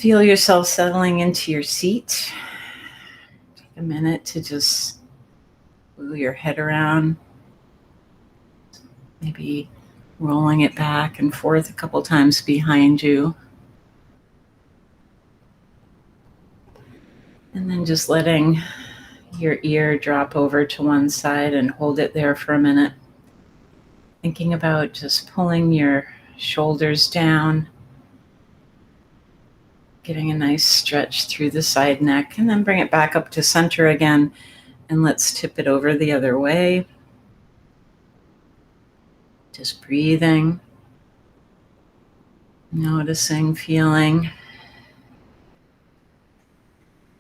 feel yourself settling into your seat. Take a minute to just move your head around, maybe rolling it back and forth a couple times behind you. And then just letting your ear drop over to one side and hold it there for a minute. Thinking about just pulling your shoulders down, getting a nice stretch through the side neck, and then bring it back up to center again. And let's tip it over the other way. Just breathing, noticing, feeling.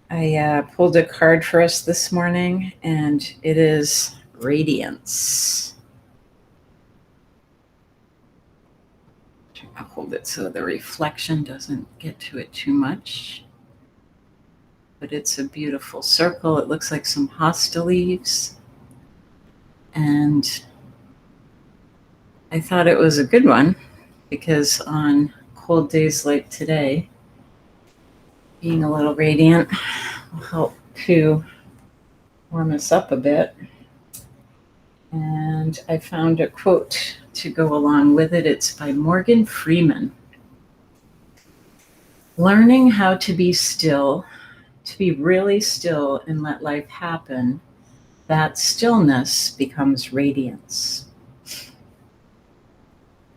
I pulled a card for us this morning, and it is Radiance. I'll hold it so the reflection doesn't get to it too much. But it's a beautiful circle. It looks like some hosta leaves. And I thought it was a good one because on cold days like today, being a little radiant will help to warm us up a bit. And I found a quote to go along with it. It's by Morgan Freeman. Learning how to be still, to be really still and let life happen, that stillness becomes radiance.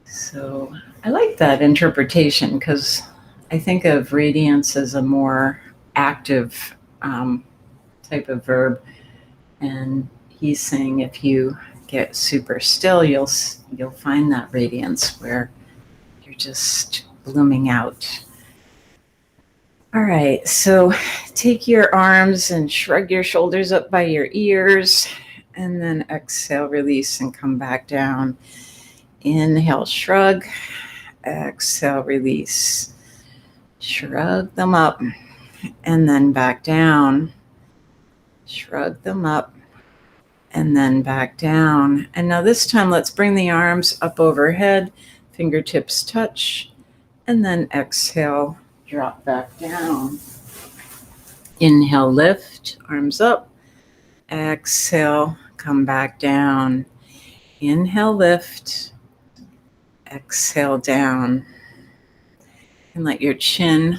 So I like that interpretation because I think of radiance as a more active type of verb. And he's saying if you get super still, you'll find that radiance where you're just blooming out. All right, so take your arms and shrug your shoulders up by your ears, and then exhale, release, and come back down. Inhale, shrug. Exhale, release. Shrug them up, and then back down. Shrug them up, and then back down. And now this time, let's bring the arms up overhead, fingertips touch, and then exhale, drop back down. Inhale, lift, arms up. Exhale, come back down. Inhale, lift. Exhale, down. And let your chin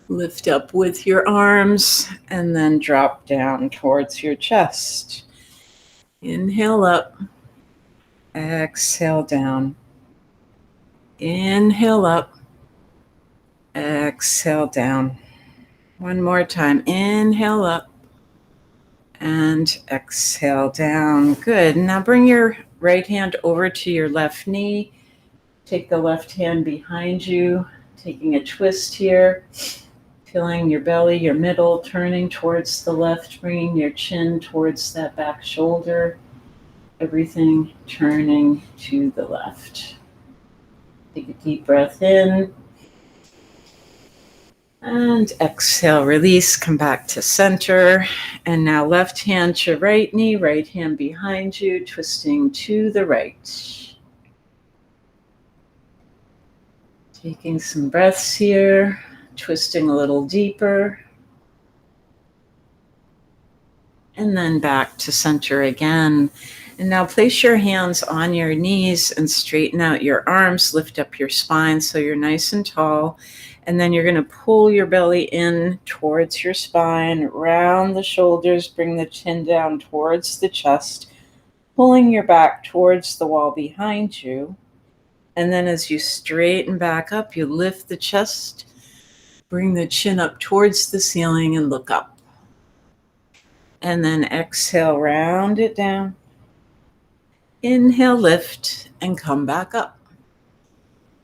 lift up with your arms and then drop down towards your chest. Inhale up. Exhale, down. Inhale up. Exhale, down. One more time. Inhale up and exhale down. Good. Now bring your right hand over to your left knee. Take the left hand behind you, taking a twist here, feeling your belly, your middle, turning towards the left, bringing your chin towards that back shoulder. Everything turning to the left. Take a deep breath in. And exhale, release, come back to center. And now left hand to right knee, right hand behind you, twisting to the right. Taking some breaths here, twisting a little deeper. And then back to center again. And now place your hands on your knees and straighten out your arms, lift up your spine so you're nice and tall. And then you're going to pull your belly in towards your spine, round the shoulders, bring the chin down towards the chest, pulling your back towards the wall behind you. And then as you straighten back up, you lift the chest, bring the chin up towards the ceiling and look up. And then exhale, round it down. Inhale, lift, and come back up.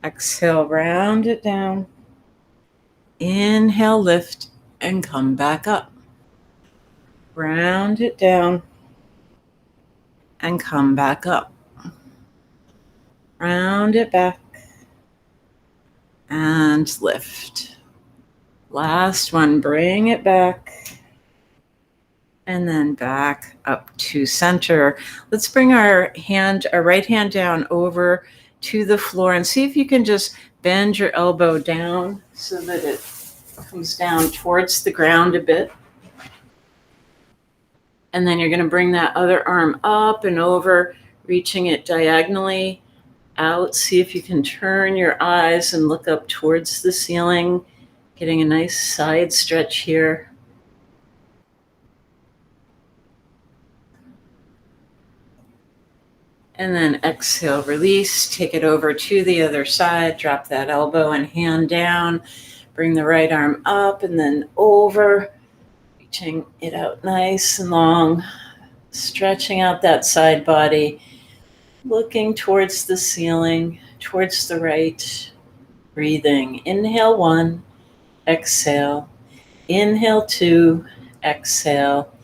Exhale, round it down. Inhale, lift, and come back up. Round it down, and come back up. Round it back, and lift. Last one, bring it back, and then back up to center. Let's bring our right hand down over to the floor and see if you can just bend your elbow down so that it comes down towards the ground a bit. And then you're going to bring that other arm up and over, reaching it diagonally out. See if you can turn your eyes and look up towards the ceiling, getting a nice side stretch here. And then exhale, release, take it over to the other side, drop that elbow and hand down, bring the right arm up and then over, reaching it out nice and long, stretching out that side body, looking towards the ceiling, towards the right, breathing. Inhale 1, exhale. Inhale 2, exhale.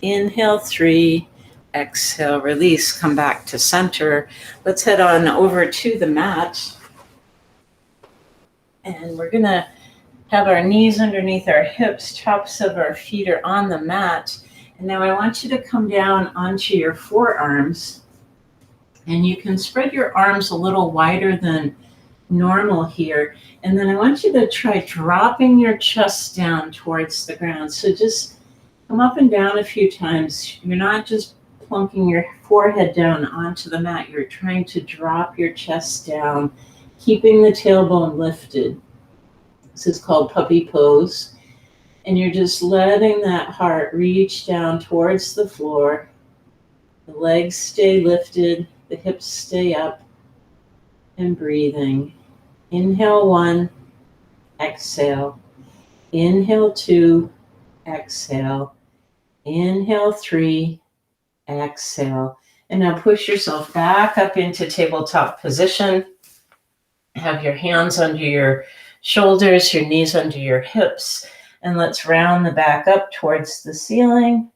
Inhale 3, exhale, release, come back to center. Let's head on over to the mat. And we're gonna have our knees underneath our hips, tops of our feet are on the mat. And now I want you to come down onto your forearms. And you can spread your arms a little wider than normal here. And then I want you to try dropping your chest down towards the ground. So just come up and down a few times. You're not just plunking your forehead down onto the mat. You're trying to drop your chest down, keeping the tailbone lifted. This is called puppy pose. And you're just letting that heart reach down towards the floor. The legs stay lifted, the hips stay up, and breathing. Inhale 1, exhale. Inhale 2, exhale. Inhale 3, exhale. And now push yourself back up into tabletop position. Have your hands under your shoulders, your knees under your hips. And let's round the back up towards the ceiling.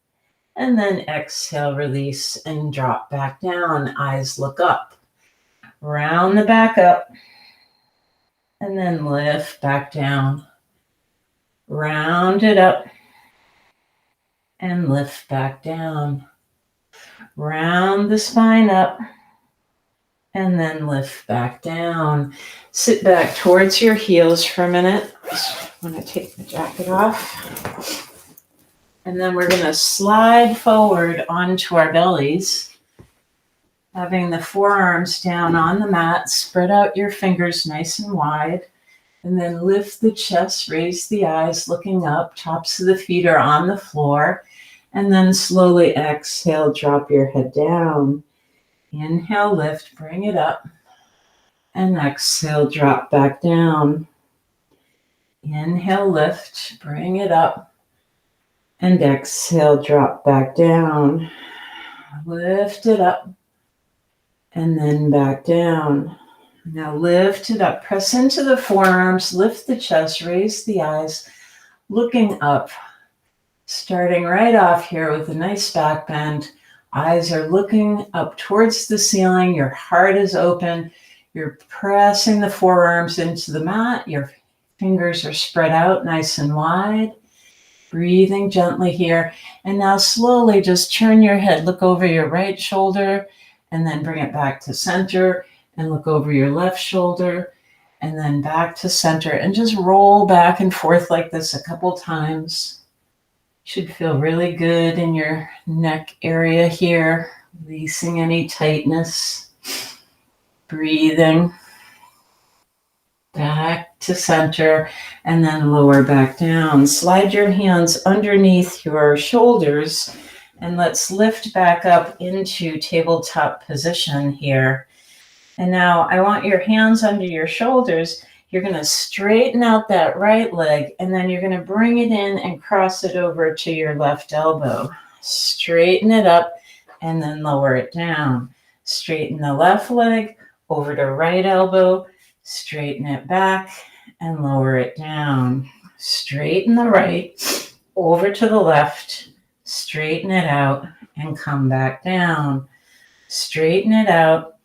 And then exhale, release, and drop back down. Eyes look up. Round the back up. And then lift back down. Round it up. And lift back down. Round the spine up. And then lift back down. Sit back towards your heels for a minute. Just want to take the jacket off. And then we're going to slide forward onto our bellies, having the forearms down on the mat. Spread out your fingers nice and wide. And then lift the chest, raise the eyes, looking up. Tops of the feet are on the floor. And then slowly exhale, drop your head down. Inhale, lift, bring it up. And exhale, drop back down. Inhale, lift, bring it up. And exhale, drop back down. Lift it up. And then back down. Now lift it up. Press into the forearms. Lift the chest. Raise the eyes. Looking up. Starting right off here with a nice back bend. Eyes are looking up towards the ceiling. Your heart is open. You're pressing the forearms into the mat. Your fingers are spread out nice and wide. Breathing gently here. And now slowly just turn your head. Look over your right shoulder and then bring it back to center and look over your left shoulder and then back to center and just roll back and forth like this a couple times. Should feel really good in your neck area here, releasing any tightness. Breathing. Back to center and then lower back down. Slide your hands underneath your shoulders and let's lift back up into tabletop position here. And now I want your hands under your shoulders. You're going to straighten out that right leg and then you're going to bring it in and cross it over to your left elbow. Straighten it up and then lower it down. Straighten the left leg over to right elbow. Straighten it back and lower it down. Straighten the right over to the left. Straighten it out and come back down. Straighten it out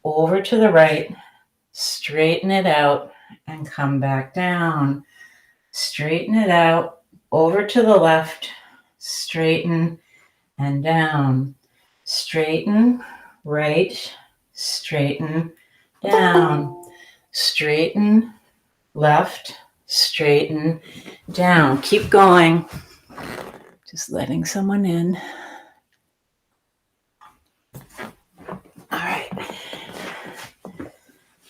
over to the right. Straighten it out and come back down. Straighten it out over to the left. Straighten and down. Straighten, right, straighten, down. Straighten, left, straighten down. Keep going. Just letting someone in. All right.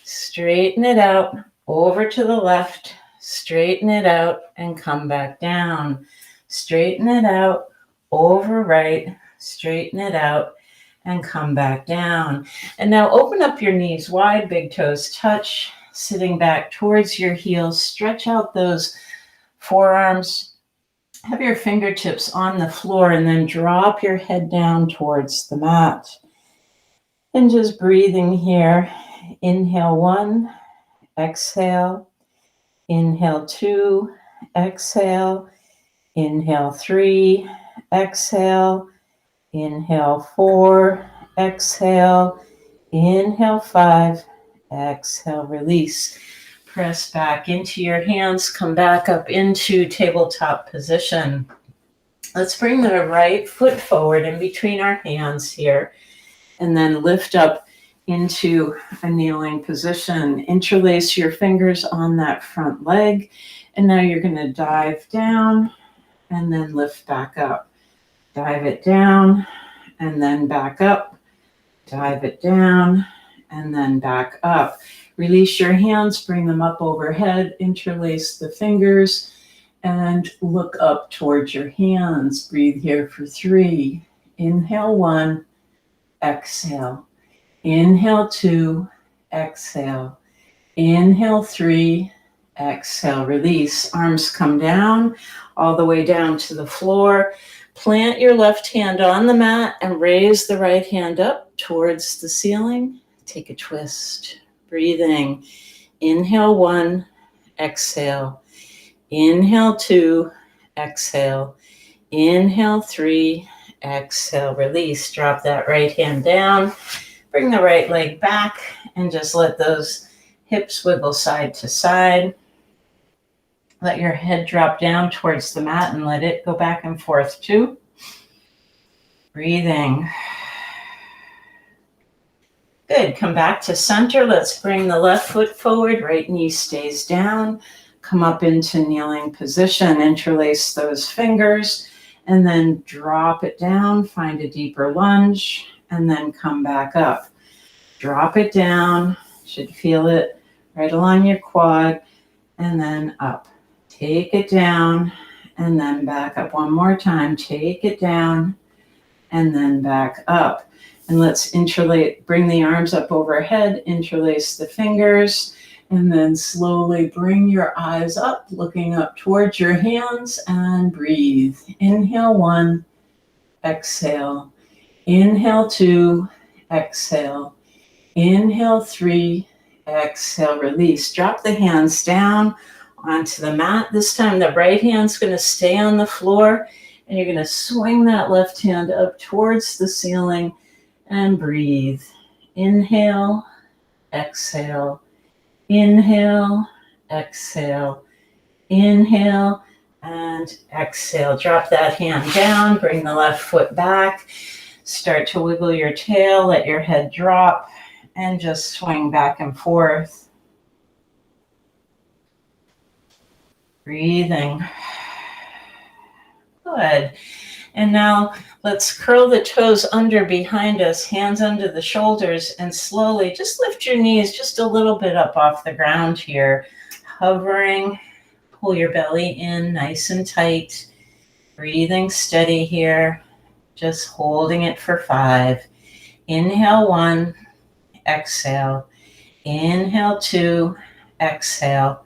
Straighten it out, over to the left, straighten it out, and come back down. Straighten it out, over right, straighten it out, and come back down. And now open up your knees wide, big toes touch, sitting back towards your heels. Stretch out those forearms. Have your fingertips on the floor, and then drop your head down towards the mat. And just breathing here. Inhale 1, exhale. Inhale 2, exhale. Inhale 3, exhale. Inhale 4, exhale. Inhale 5, exhale, release. Press back into your hands, come back up into tabletop position. Let's bring the right foot forward in between our hands here, and then lift up into a kneeling position. Interlace your fingers on that front leg, and now you're going to dive down and then lift back up. Dive it down and then back up. Dive it down and then back up. Release your hands, bring them up overhead, interlace the fingers, and look up towards your hands. Breathe here for 3. Inhale 1, exhale. Inhale 2, exhale. Inhale 3, exhale, release. Arms come down, all the way down to the floor. Plant your left hand on the mat and raise the right hand up towards the ceiling. Take a twist. Breathing. Inhale 1, exhale. Inhale 2, exhale. Inhale 3, exhale, release. Drop that right hand down. Bring the right leg back and just let those hips wiggle side to side. Let your head drop down towards the mat and let it go back and forth too. Breathing. Good. Come back to center. Let's bring the left foot forward. Right knee stays down. Come up into kneeling position. Interlace those fingers and then drop it down. Find a deeper lunge and then come back up. Drop it down. Should feel it right along your quad and then up. Take it down and then back up. One more time. Take it down and then back up. And let's interlace, bring the arms up overhead, interlace the fingers, and then slowly bring your eyes up, looking up towards your hands, and breathe. Inhale 1, exhale. Inhale 2, exhale. Inhale 3, exhale, release. Drop the hands down onto the mat. This time the right hand's going to stay on the floor, and you're going to swing that left hand up towards the ceiling and breathe. Inhale, exhale. Inhale, exhale. Inhale, and exhale. Drop that hand down. Bring the left foot back. Start to wiggle your tail. Let your head drop and just swing back and forth. Breathing. Good. And now let's curl the toes under behind us, hands under the shoulders, and slowly just lift your knees just a little bit up off the ground here. Hovering, pull your belly in nice and tight. Breathing steady here, just holding it for 5. Inhale 1, exhale. Inhale 2, exhale.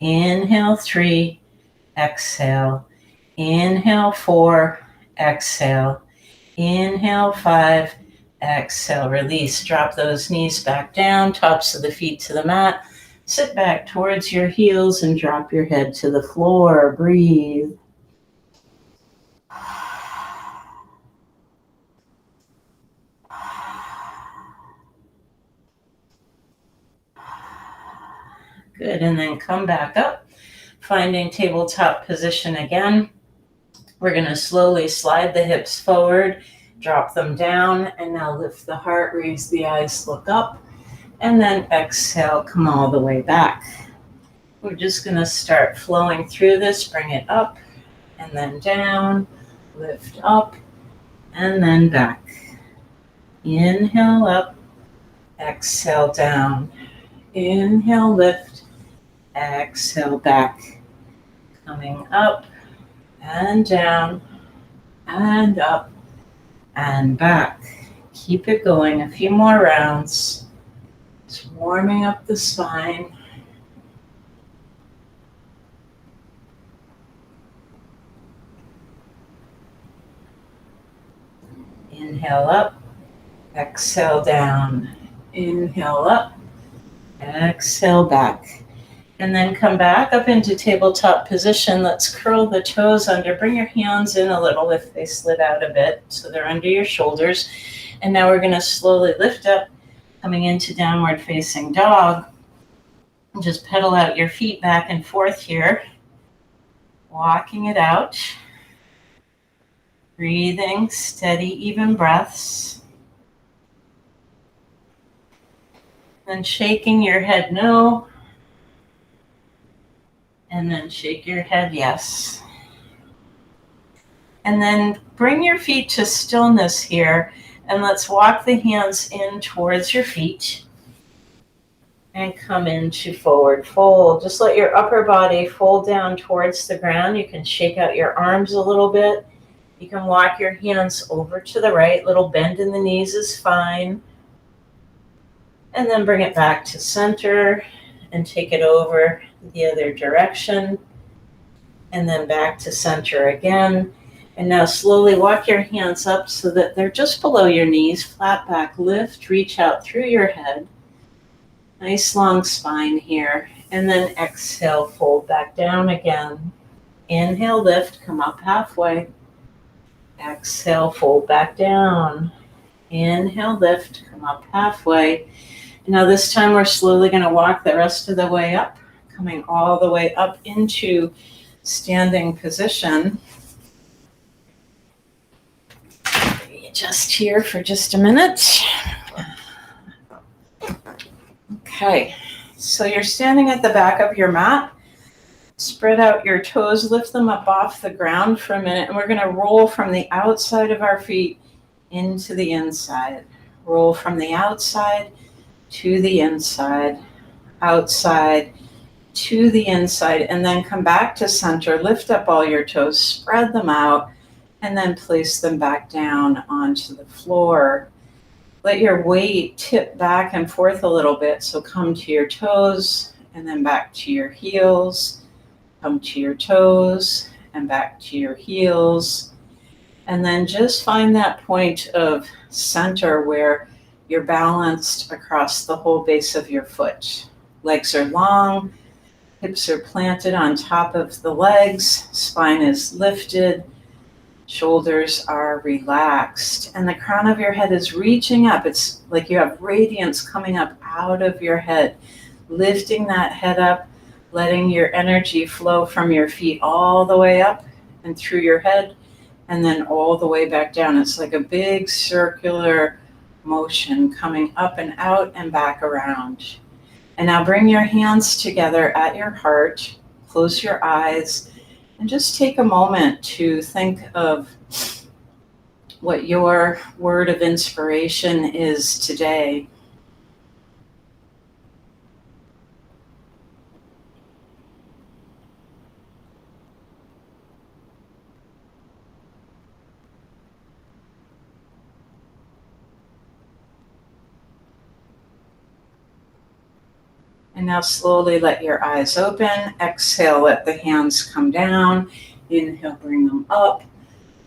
Inhale 3, exhale. Inhale 4, exhale. Inhale 5, exhale, release. Drop those knees back down, tops of the feet to the mat. Sit back towards your heels and drop your head to the floor. Breathe. Good, and then come back up, finding tabletop position again. We're going to slowly slide the hips forward, drop them down, and now lift the heart, raise the eyes, look up, and then exhale, come all the way back. We're just going to start flowing through this. Bring it up and then down, lift up and then back. Inhale up, exhale down. Inhale, lift, exhale back. Coming up and down and up and back. Keep it going, a few more rounds. Just warming up the spine. Inhale up, exhale down. Inhale up, exhale back. And then come back up into tabletop position. Let's curl the toes under. Bring your hands in a little if they slid out a bit, so they're under your shoulders. And now we're going to slowly lift up, coming into downward facing dog. Just pedal out your feet back and forth here. Walking it out. Breathing, steady, even breaths. Then shaking your head no. And then shake your head yes. And then bring your feet to stillness here. And let's walk the hands in towards your feet. And come into forward fold. Just let your upper body fold down towards the ground. You can shake out your arms a little bit. You can walk your hands over to the right. Little bend in the knees is fine. And then bring it back to center and take it over the other direction. And then back to center again. And now slowly walk your hands up so that they're just below your knees. Flat back, lift, reach out through your head. Nice long spine here. And then exhale, fold back down again. Inhale, lift, come up halfway. Exhale, fold back down. Inhale, lift, come up halfway. Now this time we're slowly going to walk the rest of the way up, coming all the way up into standing position. Just here for just a minute. Okay, so you're standing at the back of your mat. Spread out your toes, lift them up off the ground for a minute, and we're going to roll from the outside of our feet into the inside. Roll from the outside to the inside, outside to the inside, and then come back to center. Lift up all your toes, spread them out, and then place them back down onto the floor. Let your weight tip back and forth a little bit. So come to your toes and then back to your heels. Come to your toes and back to your heels. And then just find that point of center where you're balanced across the whole base of your foot. Legs are long, hips are planted on top of the legs, spine is lifted. Shoulders are relaxed and the crown of your head is reaching up. It's like you have radiance coming up out of your head, lifting that head up, letting your energy flow from your feet all the way up and through your head and then all the way back down. It's like a big circular motion coming up and out and back around. And now bring your hands together at your heart, close your eyes, and just take a moment to think of what your word of inspiration is today. And now slowly let your eyes open. Exhale, let the hands come down. Inhale, bring them up.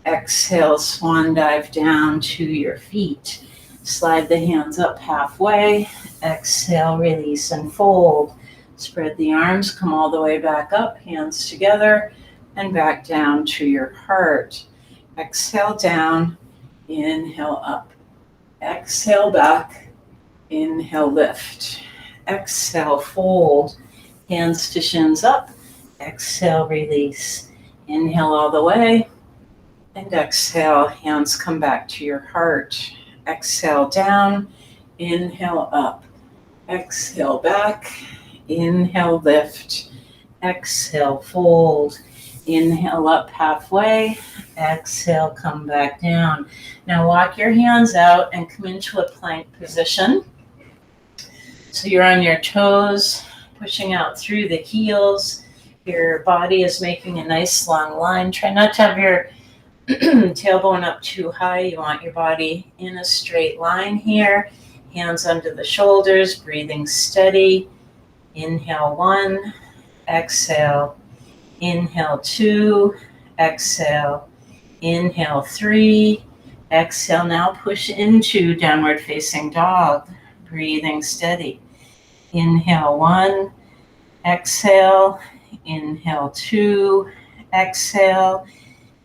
Exhale, swan dive down to your feet. Slide the hands up halfway. Exhale, release and fold. Spread the arms, come all the way back up, hands together, and back down to your heart. Exhale down, inhale up. Exhale back, inhale lift. Exhale, fold, hands to shins up. Exhale, release. Inhale all the way. And exhale, hands come back to your heart. Exhale down, inhale up. Exhale back, inhale lift. Exhale, fold. Inhale up halfway. Exhale, come back down. Now walk your hands out and come into a plank position. So you're on your toes, pushing out through the heels. Your body is making a nice long line. Try not to have your tailbone up too high. You want your body in a straight line here. Hands under the shoulders, breathing steady. Inhale 1, exhale. Inhale 2, exhale. Inhale 3, exhale. Now push into downward facing dog, breathing steady. Inhale 1, exhale. Inhale 2, exhale.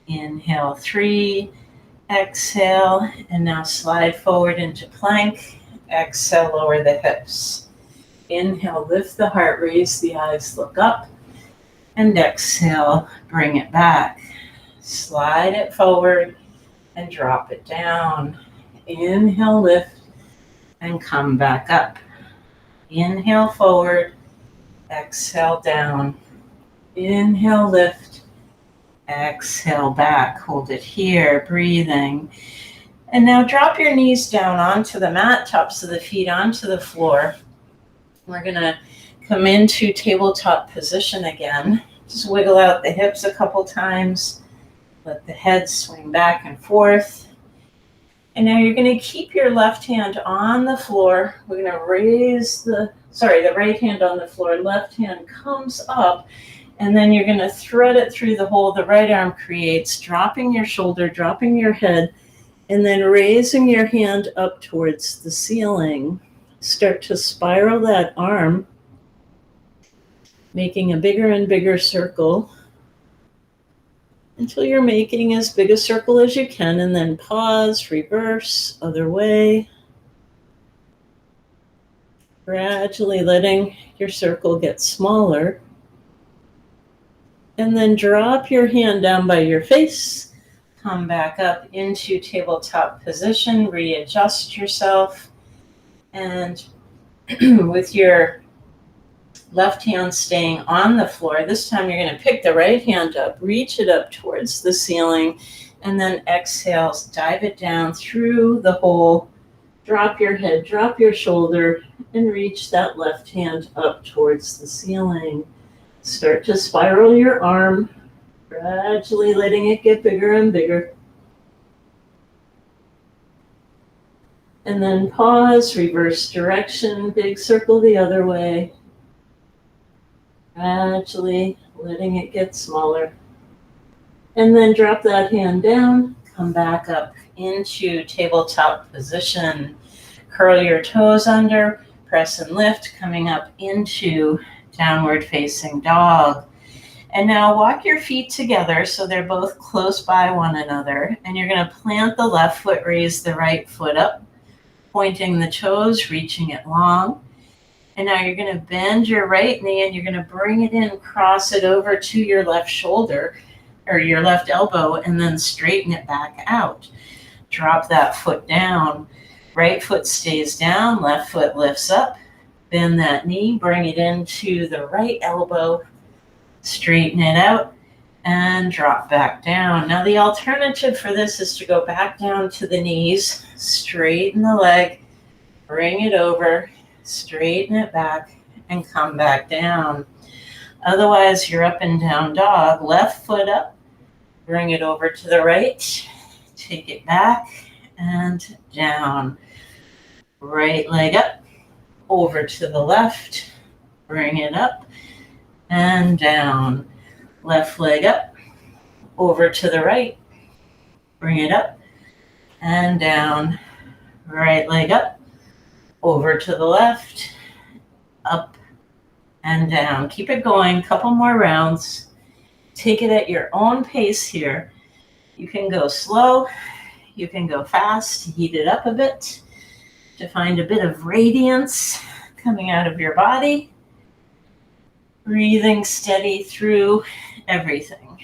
Inhale 3, exhale. And now slide forward into plank. Exhale, lower the hips. Inhale, lift the heart, raise the eyes, look up. And exhale, bring it back. Slide it forward and drop it down. Inhale, lift, and come back up. Inhale forward, exhale down. Inhale, lift, exhale back. Hold it here, breathing. And now drop your knees down onto the mat, tops of the feet onto the floor. We're gonna come into tabletop position again. Just wiggle out the hips a couple times. Let the head swing back and forth. And now you're going to keep your left hand on the floor. We're going to raise the right hand on the floor. Left hand comes up. And then you're going to thread it through the hole the right arm creates, dropping your shoulder, dropping your head, and then raising your hand up towards the ceiling. Start to spiral that arm, making a bigger and bigger circle until you're making as big a circle as you can, and then pause, reverse, other way. Gradually letting your circle get smaller. And then drop your hand down by your face. Come back up into tabletop position, readjust yourself. And with your left hand staying on the floor, this time you're going to pick the right hand up, reach it up towards the ceiling, and then exhale, dive it down through the hole, drop your head, drop your shoulder, and reach that left hand up towards the ceiling. Start to spiral your arm, gradually letting it get bigger and bigger. And then pause, reverse direction, big circle the other way. Gradually letting it get smaller. And then drop that hand down, come back up into tabletop position. Curl your toes under, press and lift, coming up into downward facing dog. And now walk your feet together so they're both close by one another. And you're going to plant the left foot, raise the right foot up, pointing the toes, reaching it long. And now you're going to bend your right knee and you're going to bring it in, cross it over to your left shoulder or your left elbow, and then straighten it back out. Drop that foot down. Right foot stays down, left foot lifts up. Bend that knee, bring it into the right elbow, straighten it out, and drop back down. Now the alternative for this is to go back down to the knees, straighten the leg, bring it over, straighten it back, and come back down. Otherwise, you're up and down dog. Left foot up, bring it over to the right, take it back and down. Right leg up, over to the left, bring it up and down. Left leg up, over to the right, bring it up and down. Right leg up, over to the left, up and down. Keep it going, couple more rounds. Take it at your own pace here. You can go slow, you can go fast, heat it up a bit to find a bit of radiance coming out of your body. Breathing steady through everything.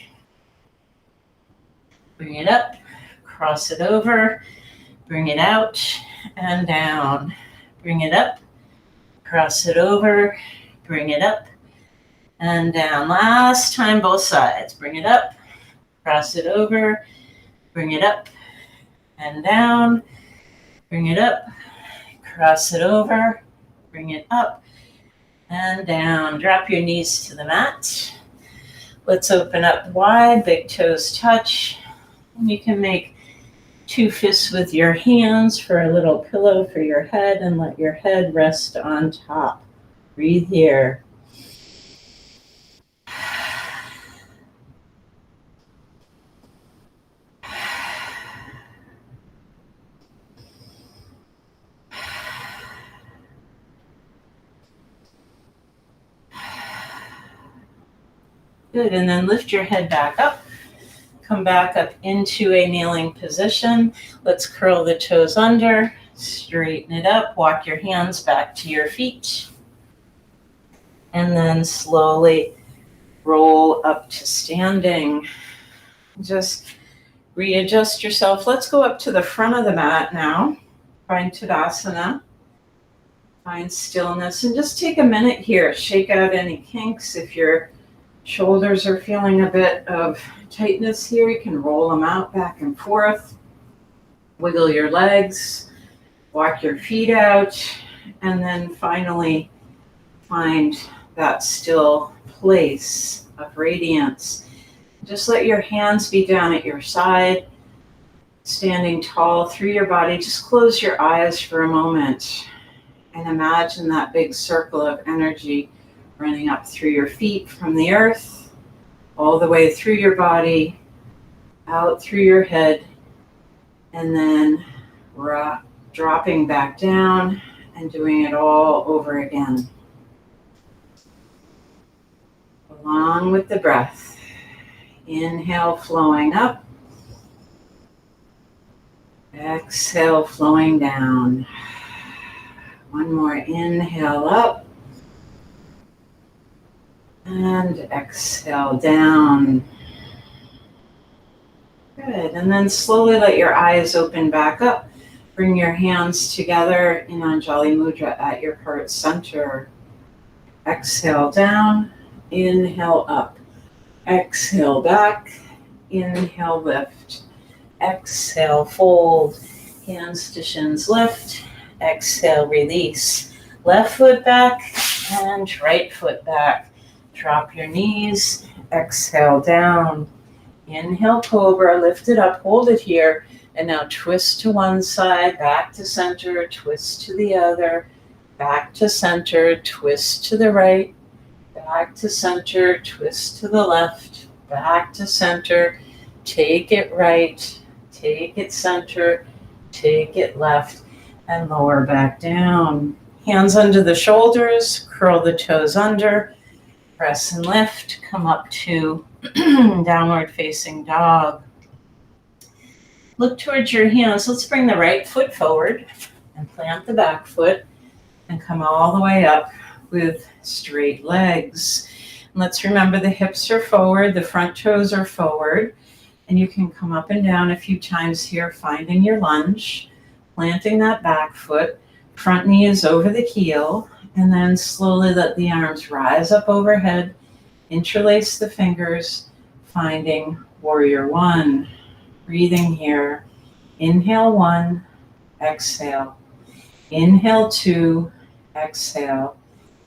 Bring it up, cross it over, bring it out and down. Bring it up, cross it over, bring it up and down. Last time, both sides. Bring it up, cross it over, bring it up and down, bring it up, cross it over, bring it up and down. Drop your knees to the mat. Let's open up wide, big toes touch. And you can make 2 fists with your hands for a little pillow for your head, and let your head rest on top. Breathe here. Good, and then lift your head back up. Come back up into a kneeling position. Let's curl the toes under, straighten it up, walk your hands back to your feet, and then slowly roll up to standing. Just readjust yourself. Let's go up to the front of the mat now. Find Tadasana. Find stillness, and just take a minute here. Shake out any kinks. If your shoulders are feeling a bit of tightness here, you can roll them out back and forth. Wiggle your legs, walk your feet out, and then finally find that still place of radiance. Just let your hands be down at your side, standing tall through your body. Just close your eyes for a moment and imagine that big circle of energy running up through your feet from the earth, all the way through your body, out through your head, and then dropping back down and doing it all over again. Along with the breath. Inhale, flowing up. Exhale, flowing down. One more inhale up. And exhale down. Good, and then slowly let your eyes open back up. Bring your hands together in Anjali Mudra at your heart center. Exhale down, inhale up. Exhale back, inhale lift. Exhale fold, hands to shins lift. Exhale release. Left foot back and right foot back. Drop your knees, exhale down. Inhale cobra, lift it up, hold it here. And now twist to one side, back to center, twist to the other, back to center, twist to the right, back to center, twist to the left, back to center, take it right, take it center, take it left, and lower back down. Hands under the shoulders, curl the toes under, press and lift, come up to downward facing dog. Look towards your hands. Let's bring the right foot forward and plant the back foot and come all the way up with straight legs. And let's remember the hips are forward, the front toes are forward, and you can come up and down a few times here, finding your lunge, planting that back foot, front knee is over the heel, and then slowly let the arms rise up overhead, interlace the fingers, finding warrior one. Breathing here. Inhale 1, exhale. Inhale 2, exhale.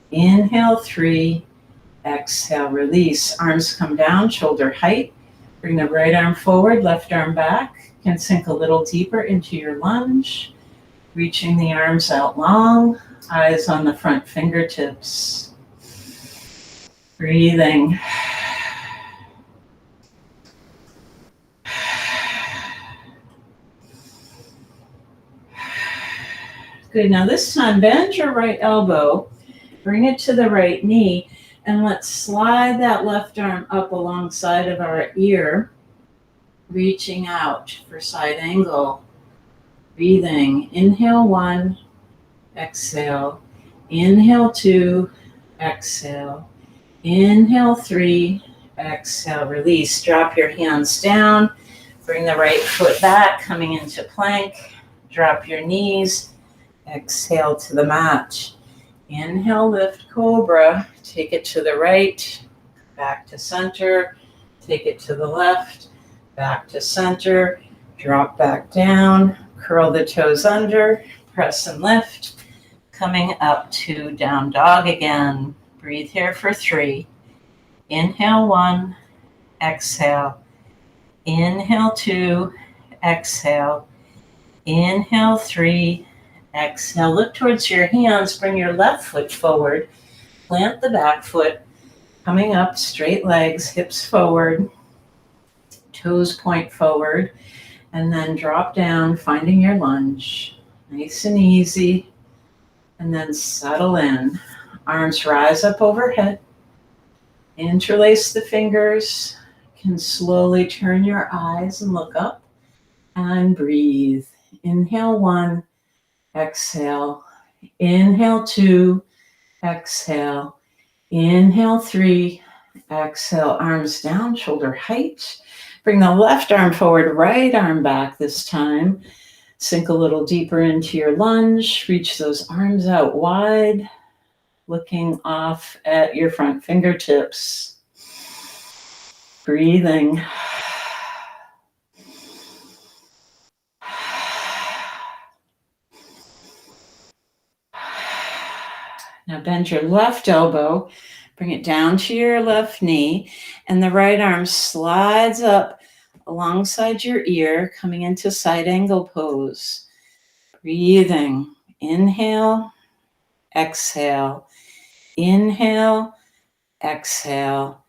Inhale 3, exhale, release. Arms come down, shoulder height. Bring the right arm forward, left arm back. You can sink a little deeper into your lunge. Reaching the arms out long, eyes on the front fingertips. Breathing. Good, now this time bend your right elbow, bring it to the right knee, and let's slide that left arm up alongside of our ear, reaching out for side angle. Breathing, inhale 1, exhale. Inhale 2, exhale. Inhale 3, exhale, release. Drop your hands down, bring the right foot back, coming into plank. Drop your knees, exhale to the mat. Inhale, lift, cobra. Take it to the right, back to center. Take it to the left, back to center. Drop back down, curl the toes under, press and lift. Coming up to down dog again. Breathe here for 3. Inhale 1, exhale. Inhale 2, exhale. Inhale 3, exhale. Look towards your hands. Bring your left foot forward. Plant the back foot. Coming up, straight legs, hips forward. Toes point forward. And then drop down, finding your lunge. Nice and easy. And then settle in. Arms rise up overhead. Interlace the fingers. You can slowly turn your eyes and look up. And breathe. Inhale 1, exhale. Inhale 2, exhale. Inhale 3, exhale. Arms down, shoulder height. Bring the left arm forward, right arm back this time. Sink a little deeper into your lunge. Reach those arms out wide, looking off at your front fingertips. Breathing. Now bend your left elbow, bring it down to your left knee, and the right arm slides up alongside your ear, coming into side angle pose. Breathing. Inhale, exhale. Inhale, exhale.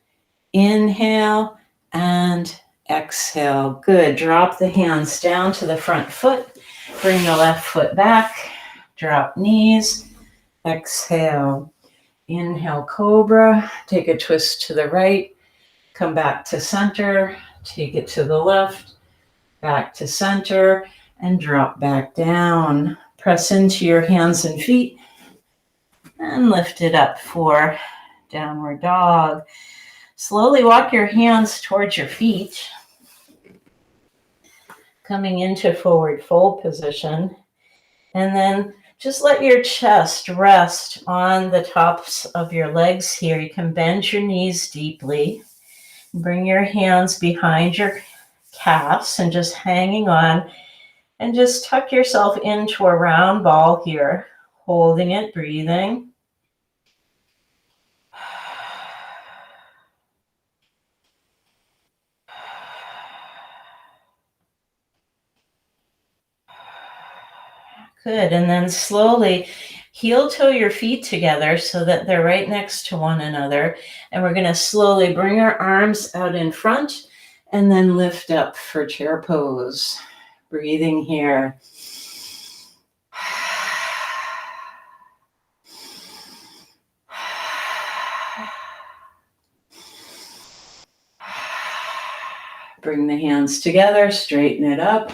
Inhale, and exhale. Good. Drop the hands down to the front foot. Bring the left foot back. Drop knees. Exhale. Inhale, cobra. Take a twist to the right. Come back to center. Take it to the left. Back to center. And drop back down. Press into your hands and feet. And lift it up for downward dog. Slowly walk your hands towards your feet. Coming into forward fold position. And then just let your chest rest on the tops of your legs here. You can bend your knees deeply. Bring your hands behind your calves and just hanging on. And just tuck yourself into a round ball here. Holding it, breathing. Good, and then slowly heel toe your feet together so that they're right next to one another. And we're gonna slowly bring our arms out in front and then lift up for chair pose. Breathing here. Bring the hands together, straighten it up,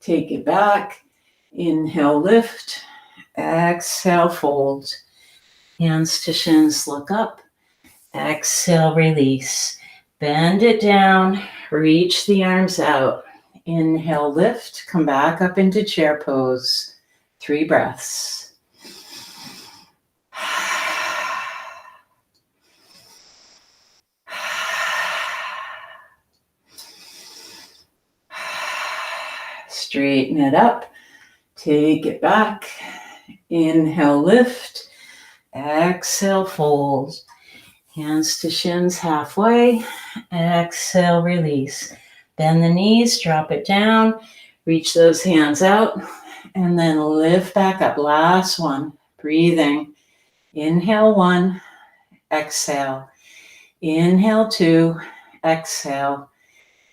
take it back. Inhale, lift. Exhale, fold. Hands to shins, look up. Exhale, release. Bend it down, reach the arms out. Inhale, lift, come back up into chair pose. 3 breaths. Straighten it up. Take it back. Inhale, lift. Exhale, fold. Hands to shins halfway. Exhale, release. Bend the knees, drop it down. Reach those hands out. And then lift back up. Last one. Breathing. Inhale, 1. Exhale. Inhale, 2. Exhale.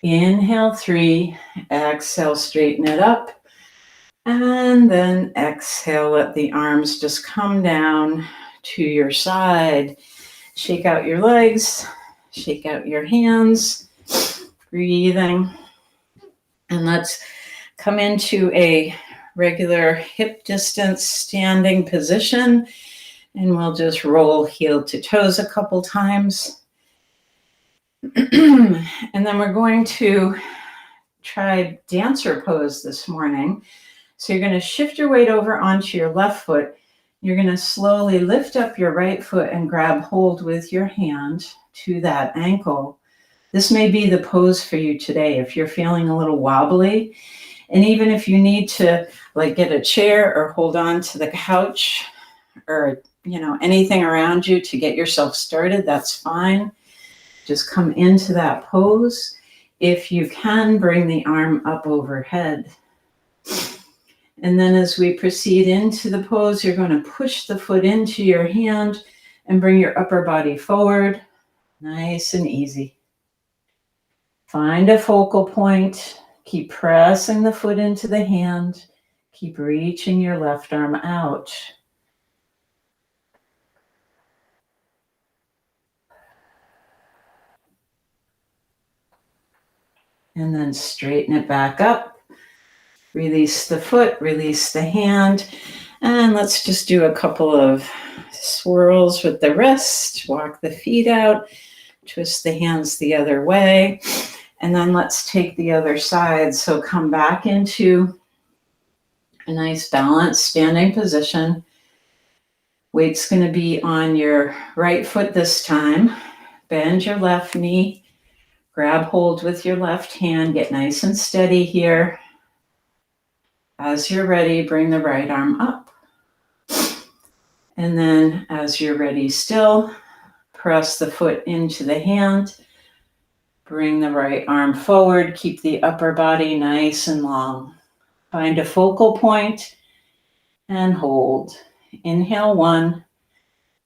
Inhale, 3. Exhale, straighten it up. And then exhale, let the arms just come down to your side. Shake out your legs, shake out your hands, breathing. And let's come into a regular hip distance standing position. And we'll just roll heel to toes a couple times. And then we're going to try dancer pose this morning. So you're going to shift your weight over onto your left foot. You're going to slowly lift up your right foot and grab hold with your hand to that ankle. This may be the pose for you today if you're feeling a little wobbly. And even if you need to like get a chair or hold on to the couch or anything around you to get yourself started, that's fine. Just come into that pose. If you can, bring the arm up overhead. And then as we proceed into the pose, you're going to push the foot into your hand and bring your upper body forward. Nice and easy. Find a focal point. Keep pressing the foot into the hand. Keep reaching your left arm out. And then straighten it back up. Release the foot, release the hand. And let's just do a couple of swirls with the wrist. Walk the feet out. Twist the hands the other way. And then let's take the other side. So come back into a nice balanced standing position. Weight's going to be on your right foot this time. Bend your left knee. Grab hold with your left hand. Get nice and steady here. As you're ready, bring the right arm up. And then as you're ready still, press the foot into the hand. Bring the right arm forward. Keep the upper body nice and long. Find a focal point and hold. Inhale 1,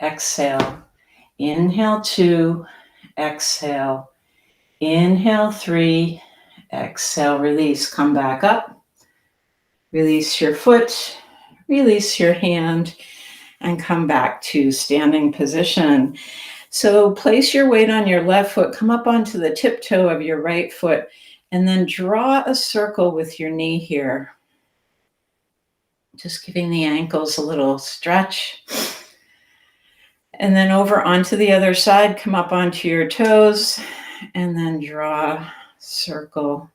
exhale. Inhale 2, exhale. Inhale 3, exhale, release. Come back up. Release your foot, release your hand, and come back to standing position. So place your weight on your left foot, come up onto the tiptoe of your right foot, and then draw a circle with your knee here. Just giving the ankles a little stretch. And then over onto the other side, come up onto your toes, and then draw a circle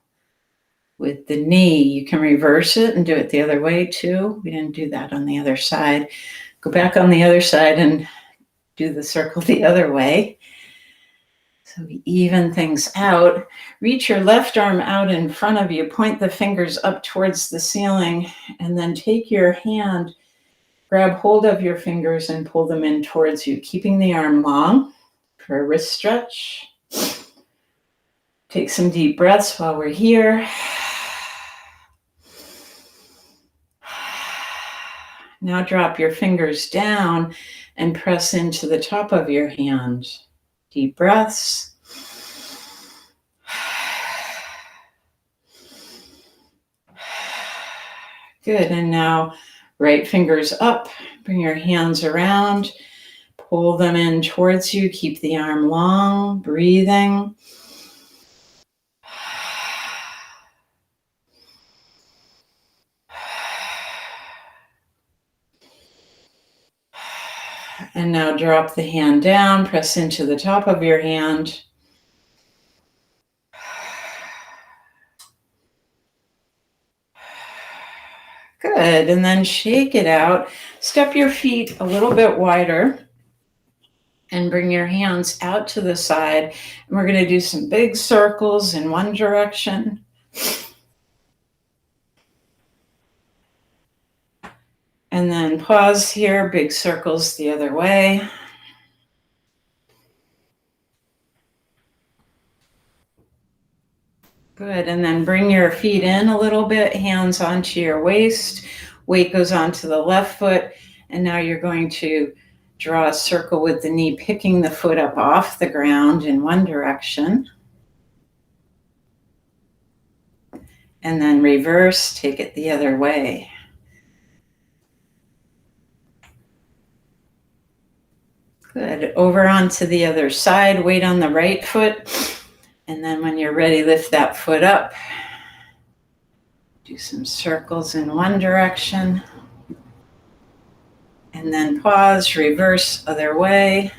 with the knee. You can reverse it and do it the other way too. We didn't do that on the other side. Go back on the other side and do the circle the other way. So we even things out. Reach your left arm out in front of you. Point the fingers up towards the ceiling, and then take your hand, grab hold of your fingers and pull them in towards you, keeping the arm long for a wrist stretch. Take some deep breaths while we're here. Now drop your fingers down and press into the top of your hand. Deep breaths. Good, and now right fingers up, bring your hands around, pull them in towards you, keep the arm long, breathing. And now drop the hand down, press into the top of your hand. Good, and then shake it out. Step your feet a little bit wider and bring your hands out to the side. And we're going to do some big circles in one direction. And then pause here, big circles the other way. Good, and then bring your feet in a little bit, hands onto your waist. Weight goes onto the left foot, and now you're going to draw a circle with the knee, picking the foot up off the ground in one direction. And then reverse, take it the other way. Good, over onto the other side, weight on the right foot. And then when you're ready, lift that foot up. Do some circles in one direction. And then pause, reverse, other way.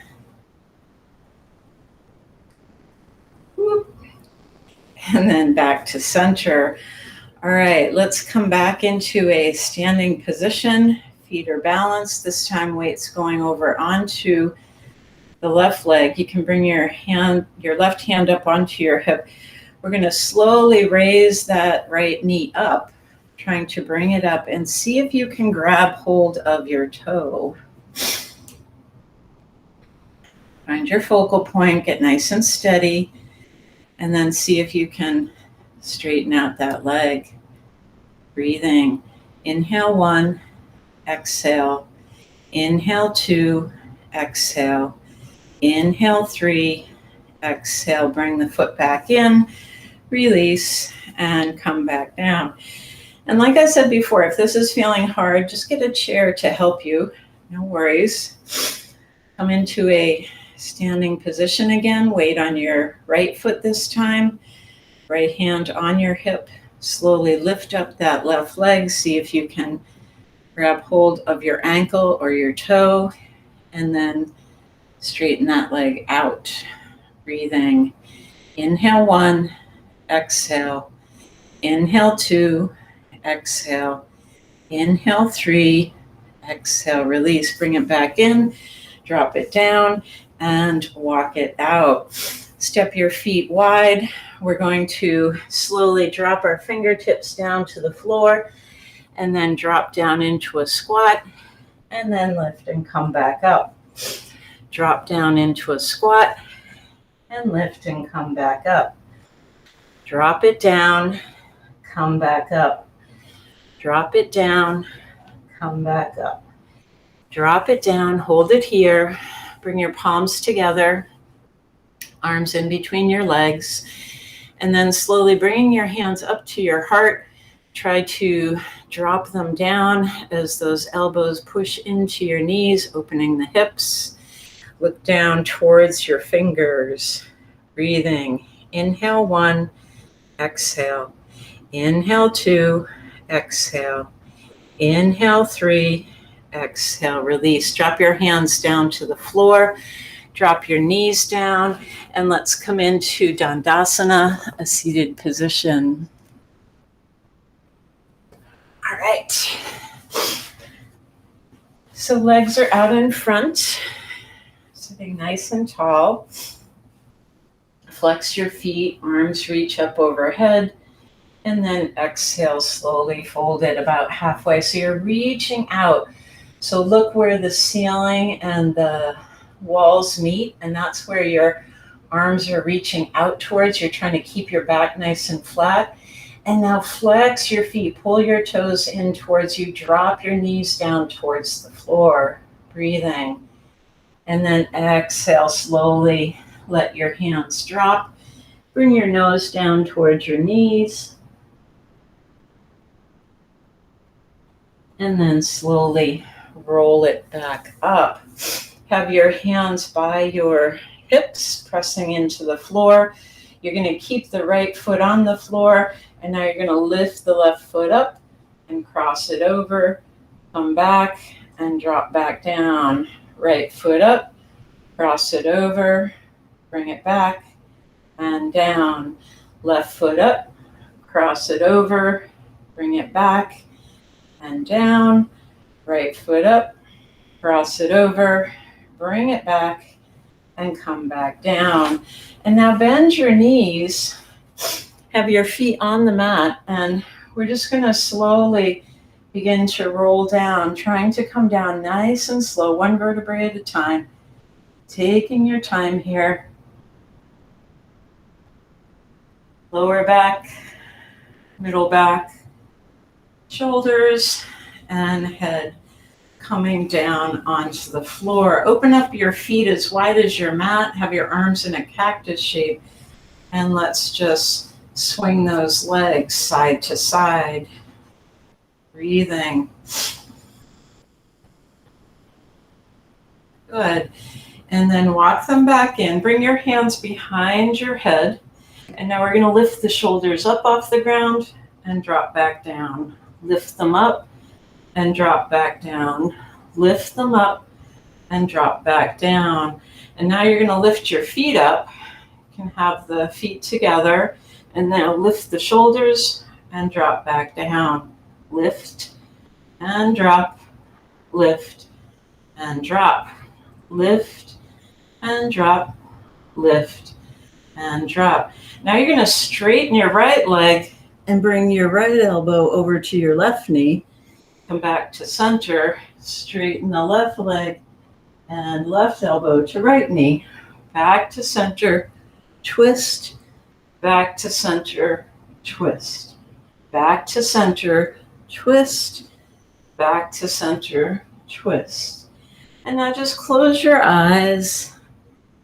Whoop. And then back to center. All right, let's come back into a standing position. Feet are balanced. This time weight's going over onto the left leg. You can bring your left hand up onto your hip. We're going to slowly raise that right knee up, trying to bring it up, and see if you can grab hold of your toe. Find your focal point, get nice and steady, and then see if you can straighten out that leg. Breathing. Inhale 1, exhale. Inhale 2, exhale. Inhale 3, exhale. Bring the foot back in, release, and come back down. And like I said before, if this is feeling hard, just get a chair to help you. No worries. Come into a standing position again. Weight on your right foot this time. Right hand on your hip. Slowly lift up that left leg. See if you can grab hold of your ankle or your toe, and then straighten that leg out. Breathing. Inhale 1, exhale. Inhale 2, exhale. Inhale 3, exhale. Release. Bring it back in. Drop it down and walk it out. Step your feet wide. We're going to slowly drop our fingertips down to the floor and then drop down into a squat and then lift and come back up. Drop down into a squat and lift and come back up. Drop it down, come back up. Drop it down, come back up. Drop it down, hold it here. Bring your palms together, arms in between your legs, and then slowly bringing your hands up to your heart. Try to drop them down as those elbows push into your knees, opening the hips. Look down towards your fingers. Breathing. Inhale 1, exhale. Inhale 2, exhale. Inhale 3, exhale. Release. Drop your hands down to the floor. Drop your knees down, and let's come into Dandasana, a seated position. All right. So legs are out in front, sitting nice and tall. Flex your feet, arms reach up overhead, and then exhale, slowly fold it about halfway. So you're reaching out. So look where the ceiling and the walls meet, and that's where your arms are reaching out towards. You're trying to keep your back nice and flat. And now flex your feet, pull your toes in towards you, drop your knees down towards the floor, breathing. And then exhale, slowly let your hands drop. Bring your nose down towards your knees. And then slowly roll it back up. Have your hands by your hips, pressing into the floor. You're going to keep the right foot on the floor, and now you're going to lift the left foot up and cross it over, come back and drop back down. Right foot up, cross it over, bring it back and down. Left foot up, cross it over, bring it back and down. Right foot up, cross it over, bring it back and come back down. And now bend your knees, have your feet on the mat, and we're just going to slowly begin to roll down, trying to come down nice and slow, one vertebrae at a time. Taking your time here. Lower back, middle back, shoulders, and head coming down onto the floor. Open up your feet as wide as your mat. Have your arms in a cactus shape. And let's just swing those legs side to side. Breathing. Good. And then walk them back in. Bring your hands behind your head. And now we're going to lift the shoulders up off the ground and drop back down. Lift them up and drop back down. Lift them up and drop back down. And now you're going to lift your feet up. You can have the feet together. And now lift the shoulders and drop back down. Lift and drop. lift, and drop. Lift, and drop, lift, and drop. Now you're going to straighten your right leg and bring your right elbow over to your left knee. Come back to center, straighten the left leg and left elbow to right knee. Back to center, twist, back to center, twist. Back to center, twist, back to center, twist. And now just close your eyes.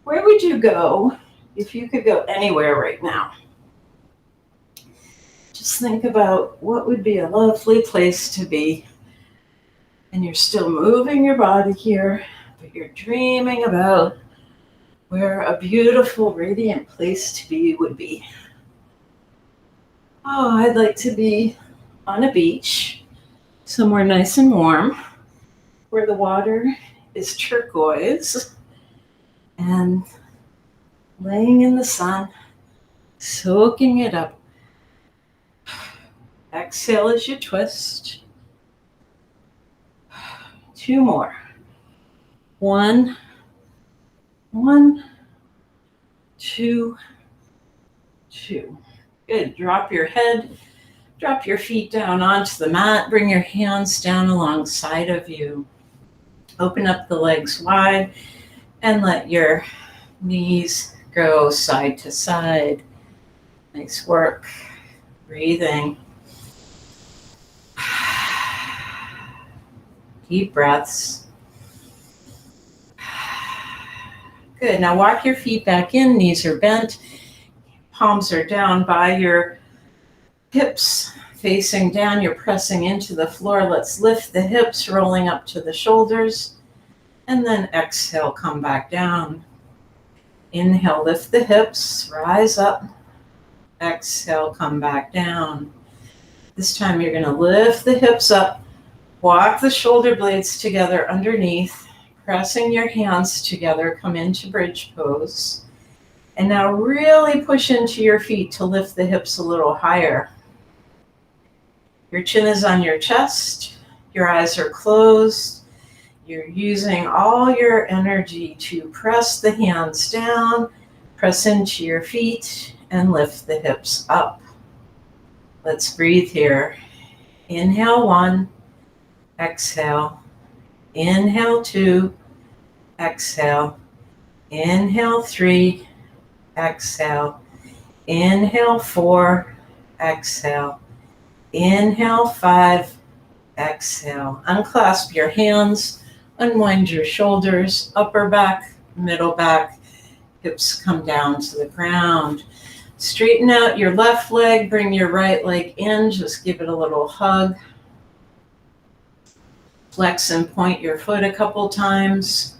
Where would you go if you could go anywhere right now? Just think about what would be a lovely place to be. And you're still moving your body here, but you're dreaming about where a beautiful, radiant place to be would be. Oh, I'd like to be on a beach, somewhere nice and warm, where the water is turquoise and laying in the sun, soaking it up. Exhale as you twist. 2 more. 1, 2, 2. Good. Drop your head, drop your feet down onto the mat, bring your hands down alongside of you. Open up the legs wide and let your knees go side to side. Nice work. Breathing. Deep breaths. Good. Now walk your feet back in. Knees are bent. Palms are down by your hips, facing down. You're pressing into the floor. Let's lift the hips, rolling up to the shoulders. And then exhale, come back down. Inhale, lift the hips, rise up. Exhale, come back down. This time you're going to lift the hips up, walk the shoulder blades together underneath, pressing your hands together, come into bridge pose. And now really push into your feet to lift the hips a little higher. Your chin is on your chest, your eyes are closed. You're using all your energy to press the hands down, press into your feet, and lift the hips up. Let's breathe here. Inhale 1, exhale. Inhale 2, exhale. Inhale 3, exhale. Inhale 4, exhale. Inhale 5, exhale. Unclasp your hands, unwind your shoulders, upper back, middle back, hips come down to the ground. Straighten out your left leg, bring your right leg in, just give it a little hug. Flex and point your foot a couple times.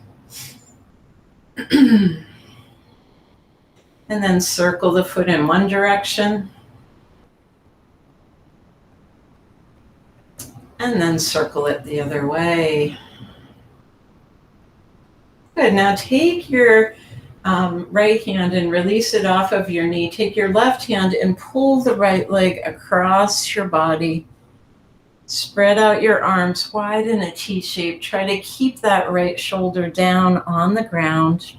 And then circle the foot in one direction. And then circle it the other way. Good. Now take your right hand and release it off of your knee. Take your left hand and pull the right leg across your body. Spread out your arms wide in a T shape. Try to keep that right shoulder down on the ground.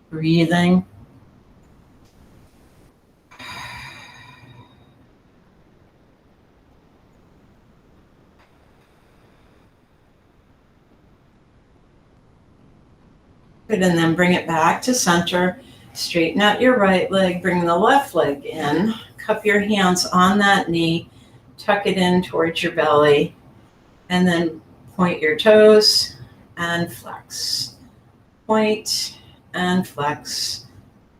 Breathing. Good, and then bring it back to center. Straighten out your right leg, bring the left leg in. Cup your hands on that knee, tuck it in towards your belly, and then point your toes and flex. Point and flex,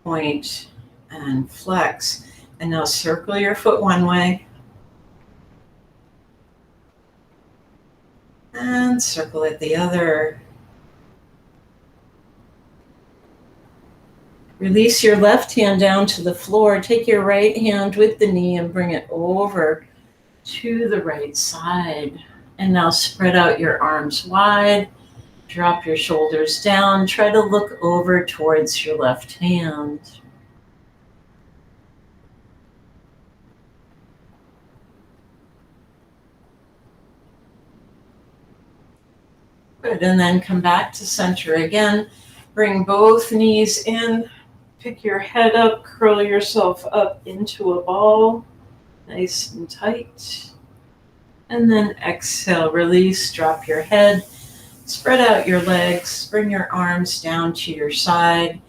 point and flex. And now circle your foot one way and circle it the other. Release your left hand down to the floor. Take your right hand with the knee and bring it over to the right side. And now spread out your arms wide. Drop your shoulders down. Try to look over towards your left hand. Good, and then come back to center again. Bring both knees in, pick your head up, curl yourself up into a ball, nice and tight. And then exhale, release, drop your head, spread out your legs, bring your arms down to your side,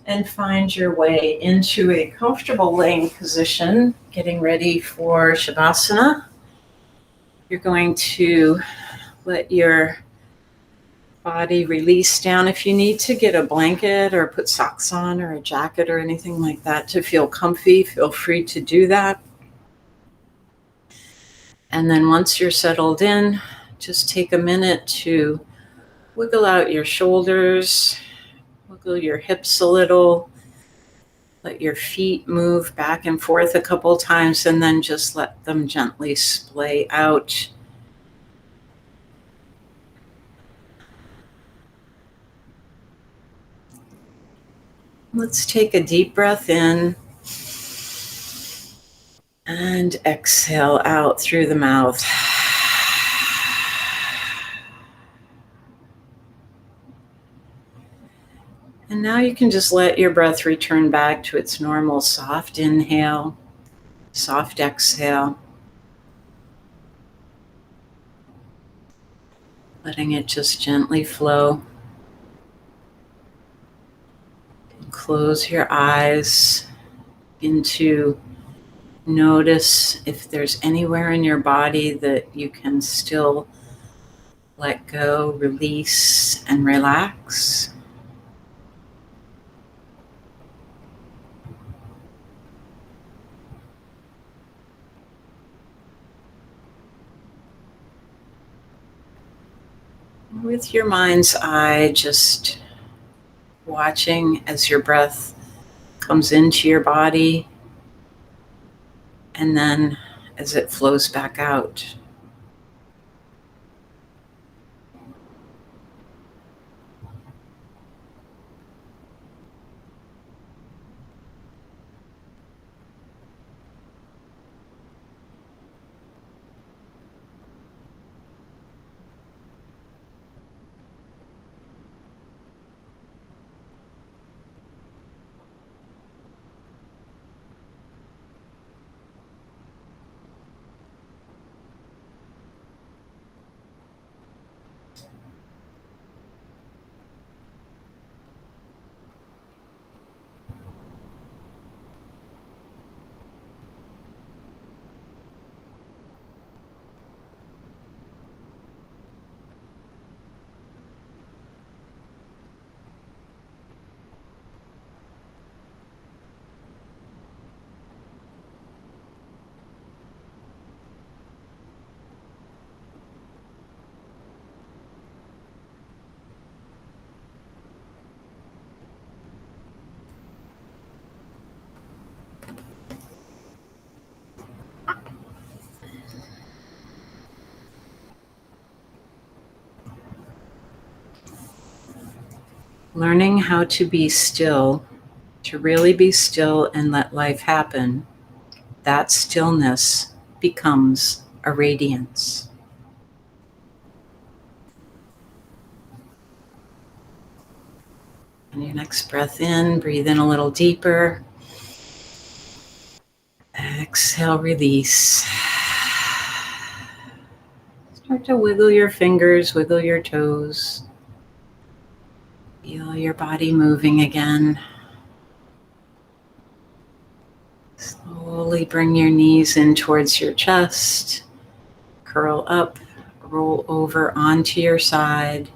and find your way into a comfortable laying position, getting ready for Shavasana. You're going to let your body release down. If you need to get a blanket or put socks on or a jacket or anything like that to feel comfy, feel free to do that. And then once you're settled in, just take a minute to wiggle out your shoulders, wiggle your hips a little, let your feet move back and forth a couple times, and then just let them gently splay out. Let's take a deep breath in and exhale out through the mouth. And now you can just let your breath return back to its normal soft inhale, soft exhale. Letting it just gently flow. Close your eyes into notice if there's anywhere in your body that you can still let go, release, and relax. With your mind's eye, just watching as your breath comes into your body and then as it flows back out. Learning how to be still, to really be still and let life happen, that stillness becomes a radiance. And your next breath in, breathe in a little deeper. Exhale, release. Start to wiggle your fingers, wiggle your toes. Feel your body moving again. Slowly bring your knees in towards your chest. Curl up, roll over onto your side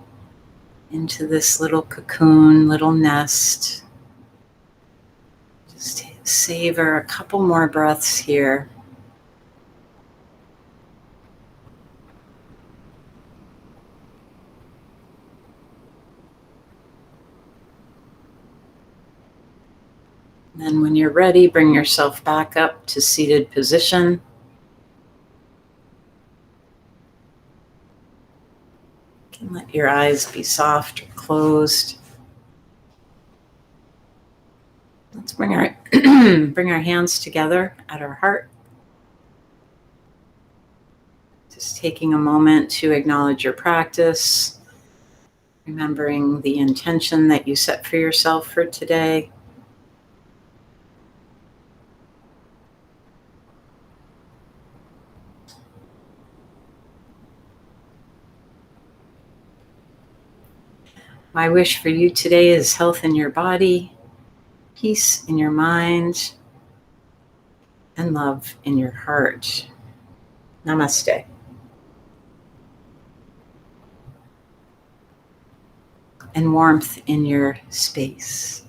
into this little cocoon, little nest. Just savor a couple more breaths here. Then when you're ready, bring yourself back up to seated position. You can let your eyes be soft or closed. Let's bring our bring our hands together at our heart. Just taking a moment to acknowledge your practice, remembering the intention that you set for yourself for today. My wish for you today is health in your body, peace in your mind, and love in your heart. Namaste. And warmth in your space.